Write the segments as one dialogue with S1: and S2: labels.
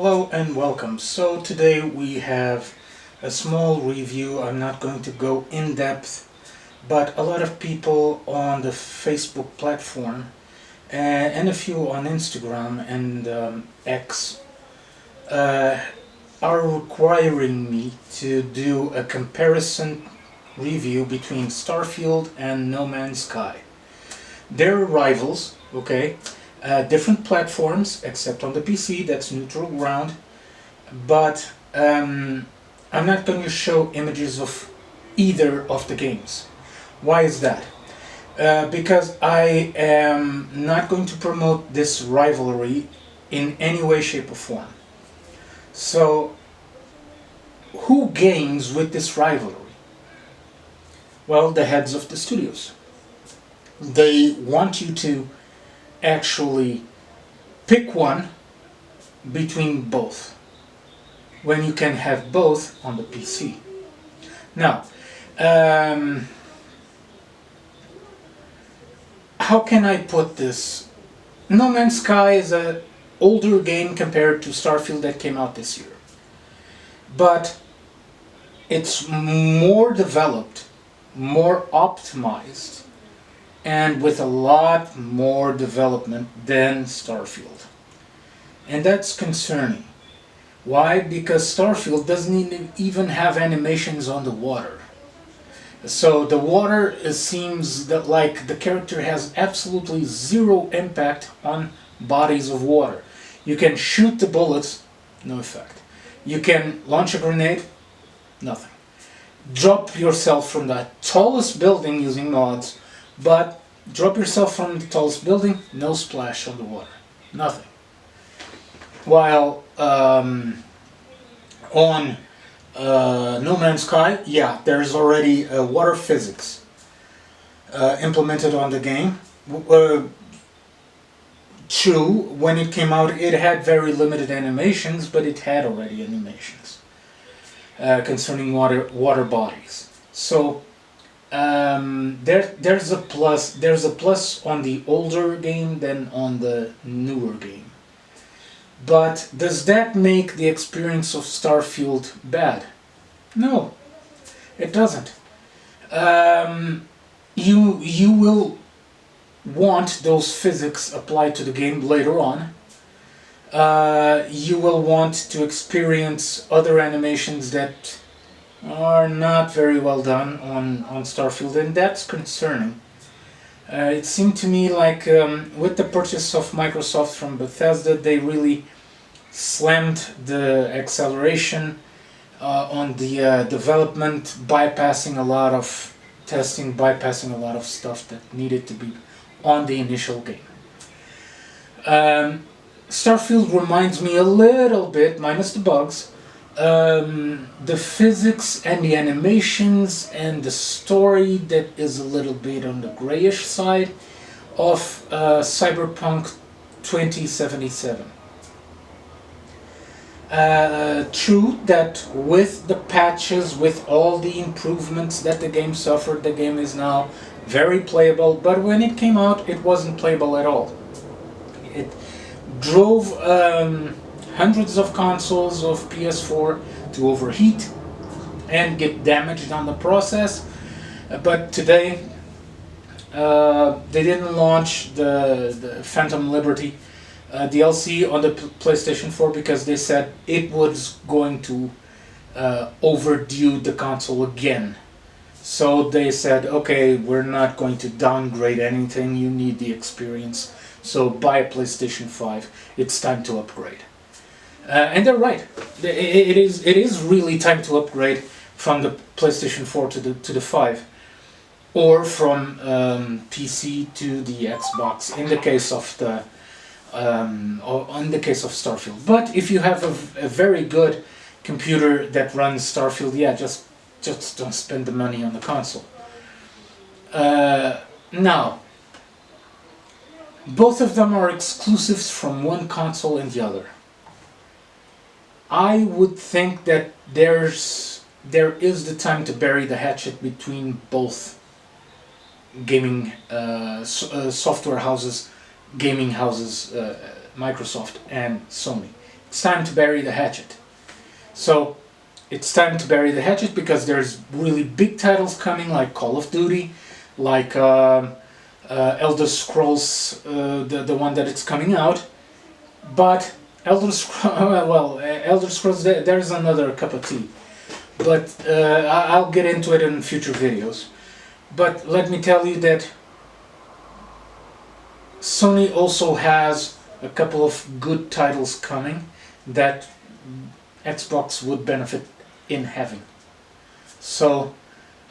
S1: Hello and welcome. So today we have a small review. I'm not going to go in depth, but a lot of people on the Facebook platform and a few on Instagram and X are requiring me to do a comparison review between Starfield and No Man's Sky. They're rivals, okay? Different platforms, except on the PC, that's neutral ground. But I'm not going to show images of either of the games. Why is that? Because I am not going to promote this rivalry in any way, shape, or form. So, who gains with this rivalry? Well, the heads of the studios. They want you to actually pick one between both, when you can have both on the PC. Now, how can I put this? No Man's Sky is an older game compared to Starfield that came out this year, but it's more developed, more optimized, and with a lot more development than Starfield. And that's concerning. Why? Because Starfield doesn't even have animations on the water. So the water seems that like the character has absolutely zero impact on bodies of water. You can shoot the bullets, no effect. You can launch a grenade, nothing. Drop yourself from the tallest building using mods, but drop yourself from the tallest building, no splash on the water, nothing. While on No Man's Sky, yeah, there's already water physics implemented on the game. True, when it came out it had very limited animations, but it had already animations concerning water bodies. So there's a plus. There's a plus on the older game than on the newer game. But does that make the experience of Starfield bad? No, it doesn't. You will want those physics applied to the game later on. You will want to experience other animations that are not very well done on Starfield, and that's concerning. It seemed to me like with the purchase of Microsoft from Bethesda, they really slammed the acceleration on the development, bypassing a lot of testing, bypassing a lot of stuff that needed to be on the initial game. Starfield reminds me a little bit, minus the bugs, the physics and the animations and the story that is a little bit on the grayish side of Cyberpunk 2077. True that with the patches, with all the improvements that the game suffered, the game is now very playable, but when it came out it wasn't playable at all. It drove hundreds of consoles of PS4 to overheat and get damaged on the process. But today they didn't launch the Phantom Liberty DLC on the PlayStation 4 because they said it was going to overdo the console again. So they said, okay, we're not going to downgrade anything, you need the experience, so buy a PlayStation 5, it's time to upgrade. And they're right. It is really time to upgrade from the PlayStation 4 to the 5, or from PC to the Xbox in the case of the in the case of Starfield. But if you have a very good computer that runs Starfield, yeah, just don't spend the money on the console. Now, both of them are exclusives from one console and the other. I would think that there is the time to bury the hatchet between both gaming software houses, gaming houses, Microsoft and Sony. it's time to bury the hatchet. So it's time to bury the hatchet because there's really big titles coming, like Call of Duty, like Elder Scrolls, the one that it's coming out. But Elder Scrolls, there's another cup of tea. But I'll get into it in future videos. But let me tell you that Sony also has a couple of good titles coming that Xbox would benefit in having. So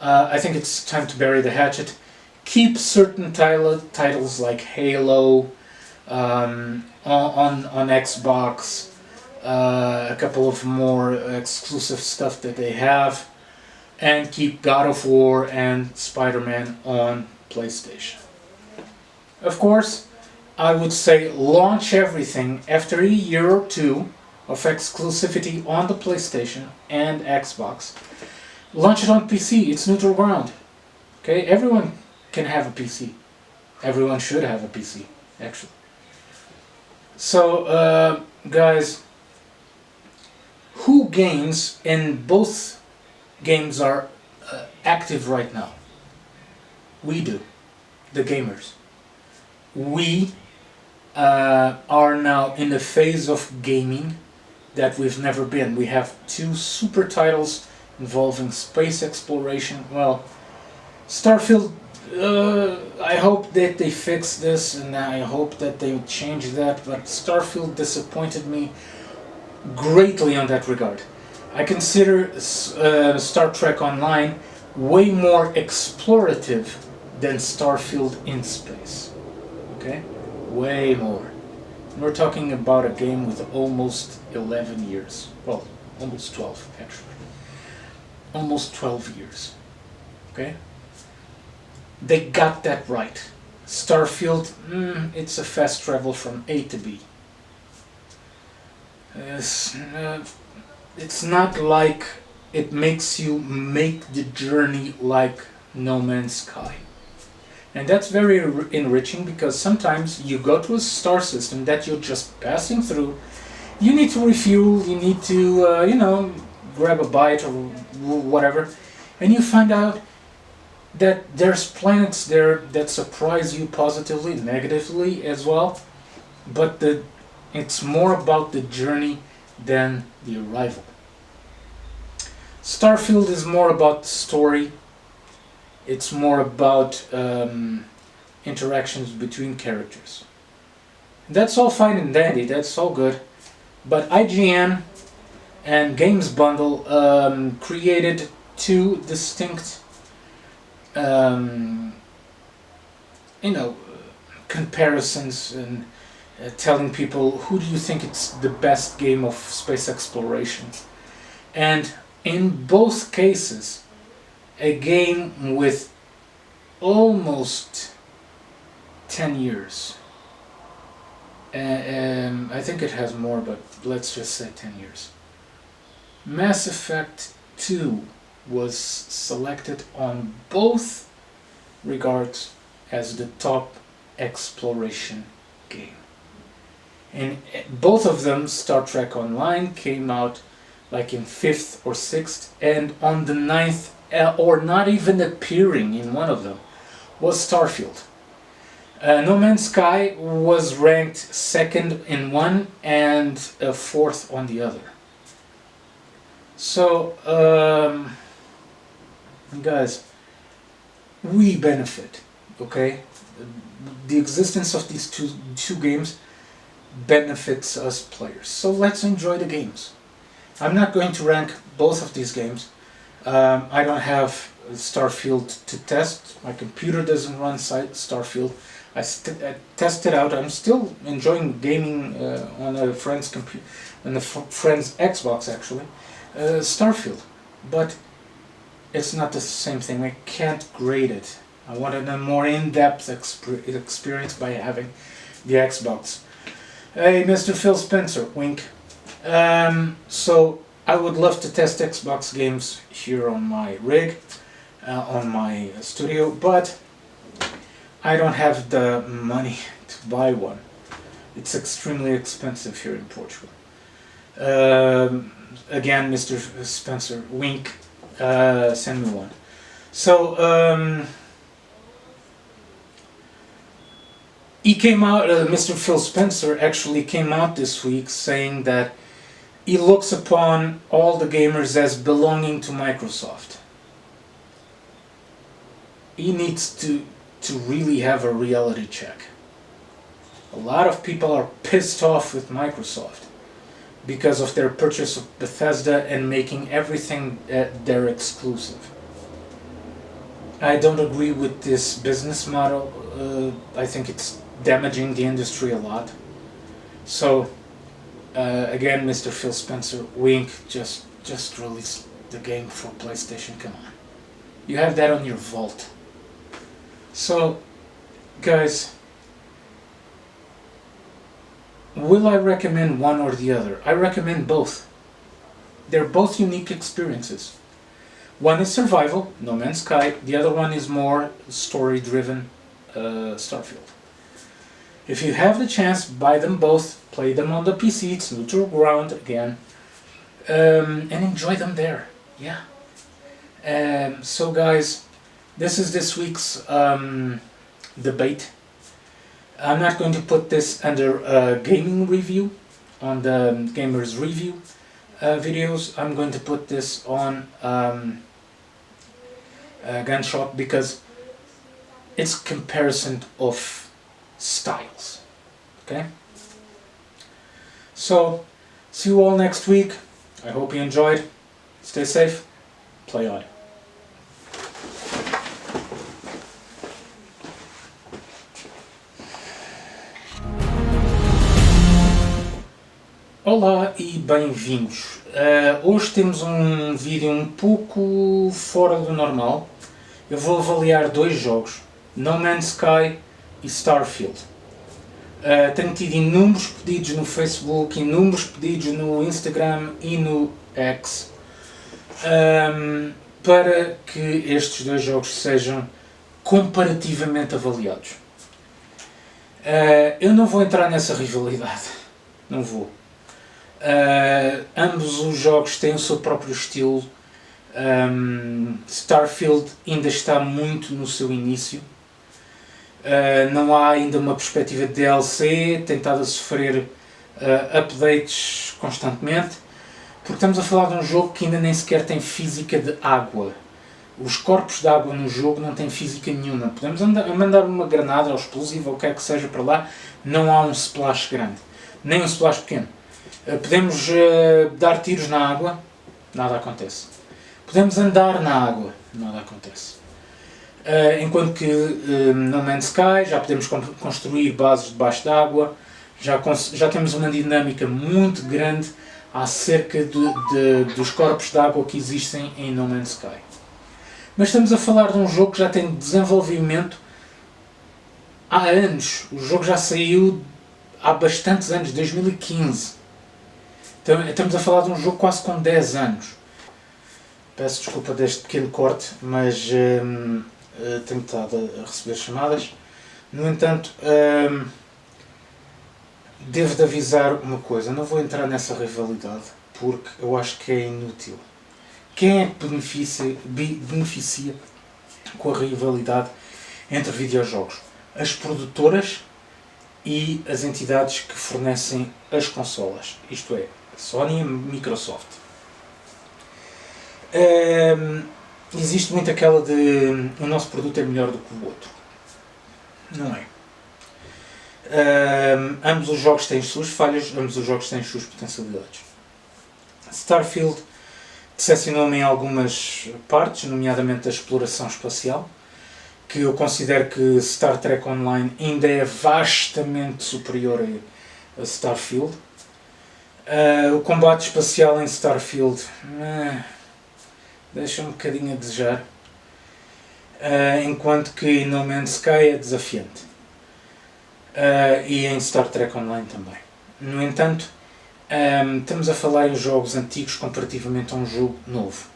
S1: I think it's time to bury the hatchet. Keep certain titles like Halo on Xbox, a couple of more exclusive stuff that they have, and keep God of War and Spider-Man on PlayStation. Of course, I would say launch everything after a year or two of exclusivity on the PlayStation and Xbox. Launch it on PC, it's neutral ground. Okay, everyone can have a PC. Everyone should have a PC, actually. So, guys, who gains, and both games are active right now? We do, the gamers. We are now in a phase of gaming that we've never been. We have two super titles involving space exploration. Well, Starfield, I hope that they fix this, and I hope that they change that, but Starfield disappointed me greatly on that regard. I consider Star Trek Online way more explorative than Starfield in space. Okay? Way more. We're talking about a game with almost 11 years. Well, almost 12 actually. Almost 12 years. Okay? They got that right. Starfield, it's a fast travel from A to B. It's not like it makes you make the journey like No Man's Sky. And that's very enriching, because sometimes you go to a star system that you're just passing through, you need to refuel, you need to, grab a bite or whatever, and you find out that there's planets there that surprise you positively, negatively as well, but it's more about the journey than the arrival. Starfield is more about story. It's more about interactions between characters. That's all fine and dandy, that's all good. But IGN and Games Bundle created two distinct comparisons and telling people, who do you think it's the best game of space exploration? And in both cases, a game with almost 10 years. I think it has more, but let's just say 10 years. Mass Effect 2 was selected on both regards as the top exploration game. And both of them, Star Trek Online, came out like in 5th or 6th, and on the 9th, or not even appearing in one of them, was Starfield. No Man's Sky was ranked 2nd in one and 4th on the other. So, guys, we benefit, okay? The existence of these two games benefits us players. So let's enjoy the games. I'm not going to rank both of these games. I don't have Starfield to test. My computer doesn't run Starfield. I tested out. I'm still enjoying gaming on a friend's computer, on a friend's Xbox actually. Starfield, but it's not the same thing. I can't grade it. I wanted a more in-depth experience by having the Xbox. Hey, Mr. Phil Spencer, wink. So I would love to test Xbox games here on my rig, on my studio, but I don't have the money to buy one. It's extremely expensive here in Portugal. Again, Mr. Spencer, wink, send me one. So, he came out, Mr. Phil Spencer actually came out this week saying that he looks upon all the gamers as belonging to Microsoft. He needs to really have a reality check. A lot of people are pissed off with Microsoft because of their purchase of Bethesda and making everything their exclusive. I don't agree with this business model. I think it's damaging the industry a lot. So, again, Mr. Phil Spencer, wink, just release the game for PlayStation, come on. You have that on your vault. So, guys, will I recommend one or the other? I recommend both. They're both unique experiences. One is survival, No Man's Sky. The other one is more story-driven, Starfield. If you have the chance, buy them both, play them on the PC, it's neutral ground again, and enjoy them there. Yeah. So guys, this is this week's debate. I'm not going to put this under a gaming review on the Gamers Review videos. I'm going to put this on Gunshop because it's comparison of styles. Okay? So, see you all next week. I hope you enjoyed. Stay safe. Play on. Olá e bem-vindos. Hoje temos um vídeo um pouco fora do normal. Eu vou avaliar dois jogos, No Man's Sky e Starfield. Tenho tido inúmeros pedidos no Facebook, inúmeros pedidos no Instagram e no X para que estes dois jogos sejam comparativamente avaliados. Eu não vou entrar nessa rivalidade, não vou. Ambos os jogos têm o seu próprio estilo. Starfield ainda está muito no seu início. Não há ainda uma perspectiva de DLC, tem estado a sofrer updates constantemente, porque estamos a falar de um jogo que ainda nem sequer tem física de água. Os corpos de água no jogo não têm física nenhuma. Podemos mandar uma granada ou explosiva ou o que é que seja para lá, não há um splash grande, nem um splash pequeno. Podemos dar tiros na água, nada acontece. Podemos andar na água, nada acontece. Enquanto que No Man's Sky já podemos construir bases debaixo d'água, já temos uma dinâmica muito grande acerca dos corpos de água que existem em No Man's Sky. Mas estamos a falar de um jogo que já tem desenvolvimento há anos. O jogo já saiu há bastantes anos, 2015. Então, estamos a falar de um jogo quase com 10 anos. Peço desculpa deste pequeno corte, mas tenho estado a receber chamadas. No entanto, devo-te avisar uma coisa, não vou entrar nessa rivalidade porque eu acho que é inútil. Quem é que beneficia com a rivalidade entre videojogos? As produtoras e as entidades que fornecem as consolas, isto é, a Sony e a Microsoft. Existe muito aquela de o nosso produto é melhor do que o outro. Não é. Ambos os jogos têm as suas falhas, ambos os jogos têm as suas potencialidades. Starfield decepcionou-me em algumas partes, nomeadamente a exploração espacial, que eu considero que Star Trek Online ainda é vastamente superior a Starfield. O combate espacial em Starfield deixa um bocadinho a desejar, enquanto que em No Man's Sky é desafiante. E em Star Trek Online também. No entanto, estamos a falar em jogos antigos comparativamente a um jogo novo.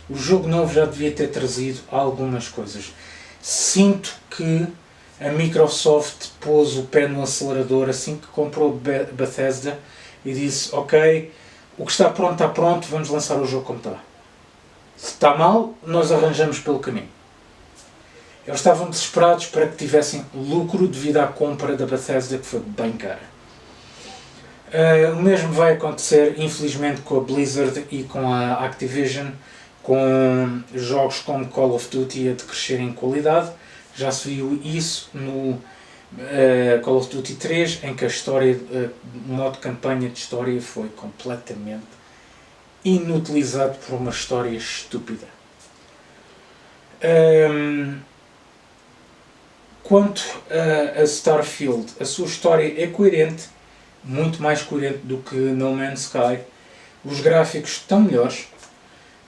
S1: O jogo novo já devia ter trazido algumas coisas. Sinto que a Microsoft pôs o pé no acelerador assim que comprou Bethesda e disse: ok, O que está pronto, vamos lançar o jogo como está. Se está mal, nós arranjamos pelo caminho. Eles estavam desesperados para que tivessem lucro devido à compra da Bethesda, que foi bem cara. O mesmo vai acontecer, infelizmente, com a Blizzard e com a Activision, com jogos como Call of Duty a decrescer em qualidade. Já se viu isso no Call of Duty 3, em que a história, o modo de campanha de história foi completamente inutilizado por uma história estúpida. Quanto a Starfield, a sua história é coerente, muito mais coerente do que No Man's Sky. Os gráficos estão melhores,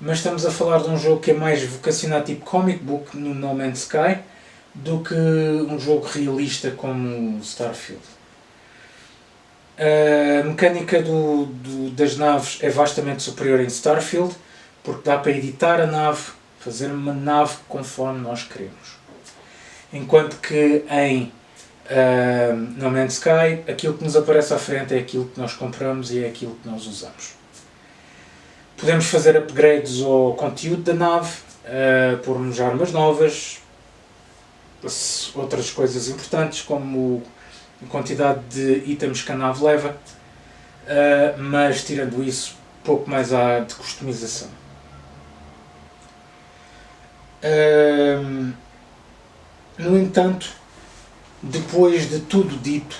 S1: mas estamos a falar de um jogo que é mais vocacionado tipo comic book no No Man's Sky do que um jogo realista como o Starfield. A mecânica das naves é vastamente superior em Starfield, porque dá para editar a nave, fazer uma nave conforme nós queremos. Enquanto que em No Man's Sky, aquilo que nos aparece à frente é aquilo que nós compramos e é aquilo que nós usamos. Podemos fazer upgrades ao conteúdo da nave, pôr-nos armas novas, outras coisas importantes como a quantidade de itens que a nave leva, mas tirando isso, pouco mais há de customização. No entanto, depois de tudo dito,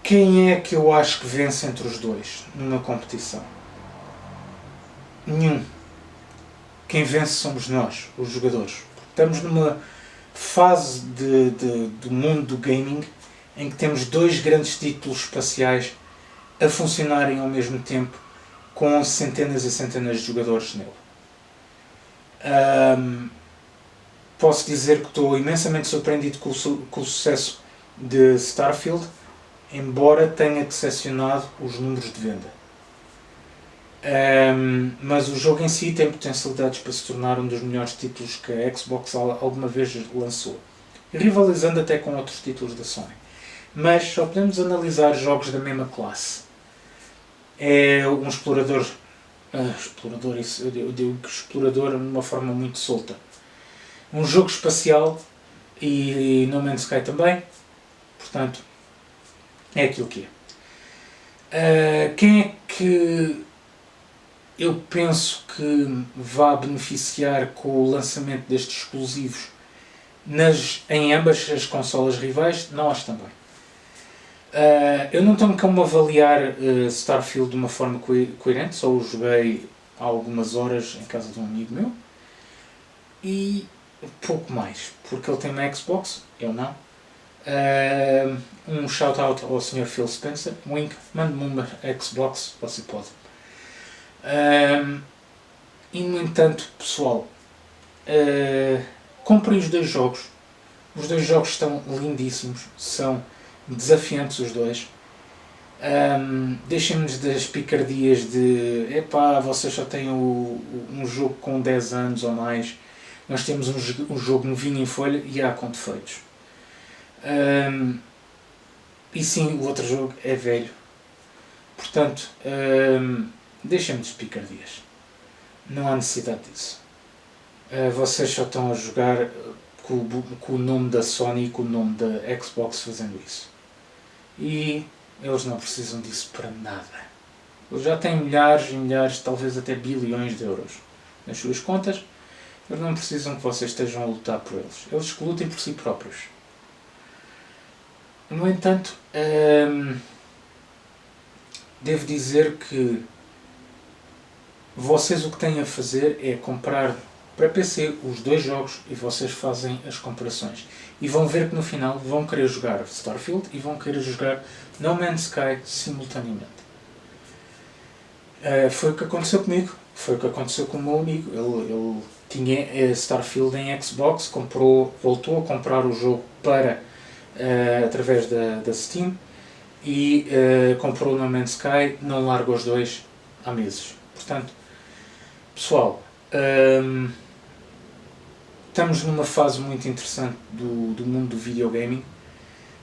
S1: quem é que eu acho que vence entre os dois numa competição? Nenhum. Quem vence somos nós, os jogadores. Estamos numa fase do mundo do gaming em que temos dois grandes títulos espaciais a funcionarem ao mesmo tempo com centenas e centenas de jogadores nele. Posso dizer que estou imensamente surpreendido com o sucesso de Starfield, embora tenha decepcionado os números de venda. Mas o jogo em si tem potencialidades para se tornar um dos melhores títulos que a Xbox alguma vez lançou, rivalizando até com outros títulos da Sony. Mas só podemos analisar jogos da mesma classe. É um explorador, eu digo explorador de uma forma muito solta. Um jogo espacial e No Man's Sky também, portanto, é aquilo que é. Quem é que eu penso que vai beneficiar com o lançamento destes exclusivos em ambas as consolas rivais? Nós também. Eu não tenho como avaliar Starfield de uma forma coerente, só o joguei há algumas horas em casa de um amigo meu e pouco mais, porque ele tem uma Xbox, eu não. Um shout out ao Sr. Phil Spencer, wink, mande-me uma Xbox, você pode. E no entanto, pessoal, comprem os dois jogos. Os dois jogos estão lindíssimos, são desafiantes os dois. Deixem-nos das picardias de epá, vocês só têm um jogo com 10 anos ou mais. Nós temos um jogo novinho em folha e há com defeitos. E sim, o outro jogo é velho. Portanto, deixem-me de picardias. Não há necessidade disso. Vocês só estão a jogar com o nome da Sony e com o nome da Xbox fazendo isso. E eles não precisam disso para nada. Eles já têm milhares e milhares, talvez até bilhões de euros nas suas contas. Eles não precisam que vocês estejam a lutar por eles. Eles que lutem por si próprios. No entanto, devo dizer que vocês o que têm a fazer é comprar para PC os dois jogos e vocês fazem as comparações. E vão ver que no final vão querer jogar Starfield e vão querer jogar No Man's Sky simultaneamente. Foi o que aconteceu comigo, foi o que aconteceu com o meu amigo. Ele tinha Starfield em Xbox, voltou a comprar o jogo através da Steam e comprou No Man's Sky, não larga os dois há meses. Portanto, pessoal, estamos numa fase muito interessante do mundo do videogaming.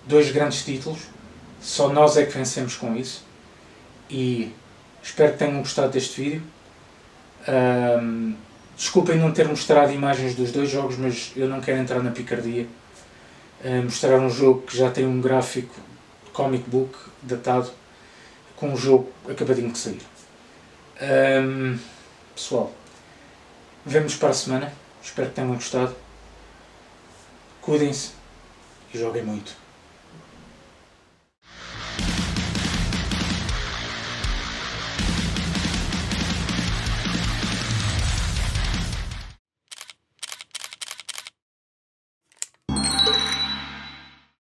S1: Dois grandes títulos, só nós é que vencemos com isso. E Espero que tenham gostado deste vídeo. Desculpem não ter mostrado imagens dos dois jogos, mas eu não quero entrar na picardia. Mostrar um jogo que já tem um gráfico comic book datado, com um jogo acabadinho de sair. Pessoal, vemo-nos para a semana. Espero que tenham gostado. Cuidem-se e joguem muito.